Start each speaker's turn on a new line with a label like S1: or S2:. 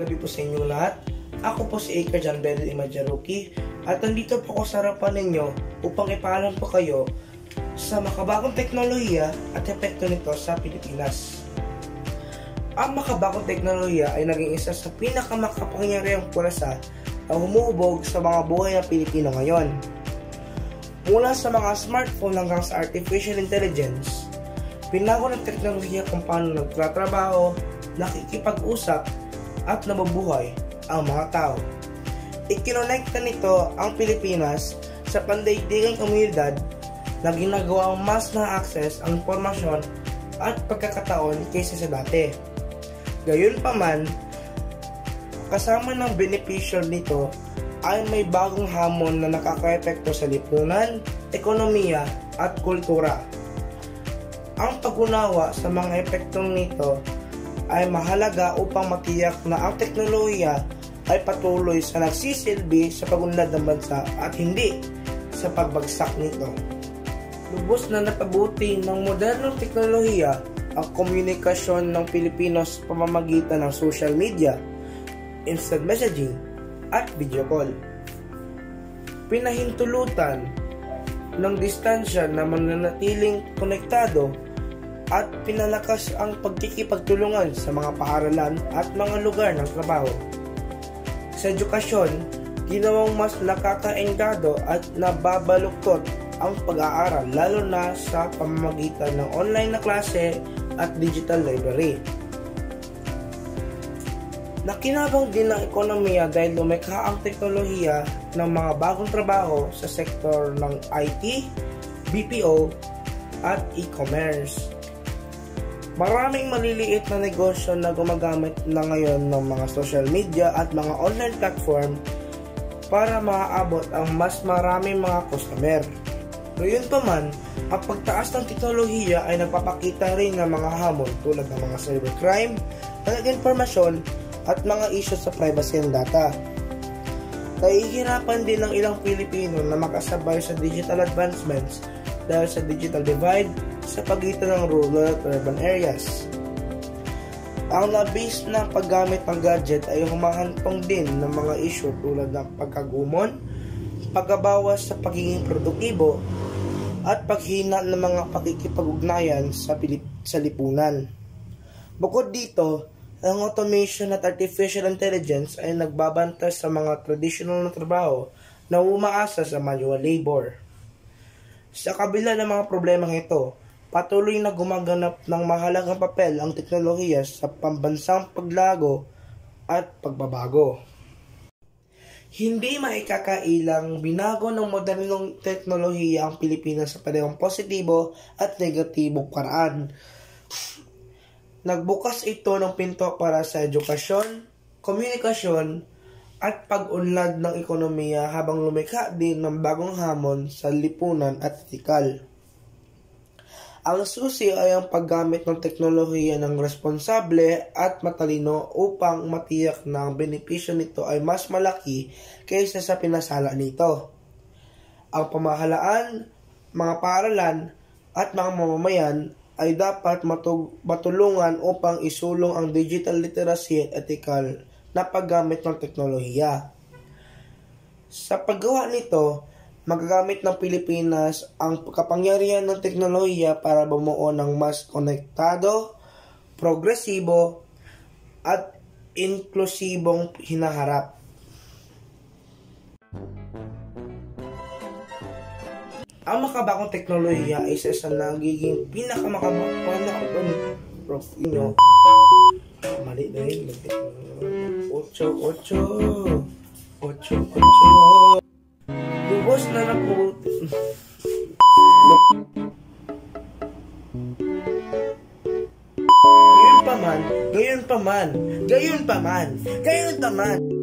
S1: gabi po sa inyo lahat. Ako po si Aker John Bell Imajaruki at nandito po ako sa harapan ninyo upang ipaalam po kayo sa makabagong teknolohiya at epekto nito sa Pilipinas. Ang makabagong teknolohiya ay naging isa sa pinakamakapangyarihang pwersa na humuhubog sa mga buhay ng Pilipino ngayon. Mula sa mga smartphone hanggang sa artificial intelligence, pinago ng teknolohiya kung paano nagtatrabaho, nakikipag-usap at nabubuhay ang mga tao. Ikinonekta nito ang Pilipinas sa pandaigdigang komunidad na ginagawang mas na-access ang impormasyon at pagkakataon kaysa sa dati. Gayunpaman, kasama ng benepisyo nito ay may bagong hamon na nakaka-epekto sa lipunan, ekonomiya at kultura. Ang pag-unawa sa mga epektong nito ay mahalaga upang matiyak na ang teknolohiya ay patuloy sa nagsisilbi sa pag-unlad ng bansa at hindi sa pagbagsak nito. Lubos na napabuti ng modernong teknolohiya ang komunikasyon ng Pilipino sa pamamagitan ng social media, instant messaging, at video call. Pinahintulutan ng distansya na mananatiling konektado at pinalakas ang pagkikipagtulungan sa mga paaralan at mga lugar ng trabaho. Sa edukasyon, ginawang mas nakakaengado at nababaluktot ang pag-aaral lalo na sa pamamagitan ng online na klase at digital library. Nakinabang din ng ekonomiya dahil lumikha ang teknolohiya ng mga bagong trabaho sa sektor ng IT, BPO, at e-commerce. Maraming maliliit na negosyo na gumagamit na ngayon ng mga social media at mga online platform para maaabot ang mas maraming mga customer. Gayunpaman, ang pagtaas ng teknolohiya ay nagpapakita rin ng mga hamon tulad ng mga cybercrime, informasyon at mga issues sa privacy ng data. Nahihirapan din ng ilang Pilipino na makasabay sa digital advancements dahil sa digital divide sa pagitan ng rural at urban areas. Ang labis na paggamit ng gadget ay humahantong din ng mga issue tulad ng pagkagumon, pagbabawas sa pagiging produktibo, at paghina ng mga pakikipag-ugnayan sa lipunan. Bukod dito, ang automation at artificial intelligence ay nagbabanta sa mga traditional na trabaho na umaasa sa manual labor. Sa kabila ng mga problemang ito, patuloy na gumaganap ng mahalagang papel ang teknolohiya sa pambansang paglago at pagbabago. Hindi maikakailang binago ng modernong teknolohiya ang Pilipinas sa parehong positibo at negatibong paraan. Nagbukas ito ng pinto para sa edukasyon, komunikasyon, at pag-unlad ng ekonomiya habang lumikha din ng bagong hamon sa lipunan at etikal. Ang susi ay ang paggamit ng teknolohiya ng responsable at matalino upang matiyak na ang benepisyo nito ay mas malaki kaysa sa pinasala nito. Ang pamahalaan, mga paaralan, at mga mamamayan ay dapat matulungan upang isulong ang digital literacy at ethical na paggamit ng teknolohiya. Sa paggawa nito, magagamit ng Pilipinas ang kapangyarihan ng teknolohiya para bumuo ng mas konektado, progresibo, at inklusibong hinaharap. Ang makabagong teknolohiya ay isa sa nagiging pinakamakabagong profino. Mali na yun. 8. Lubos na naputi. Gayon pa man.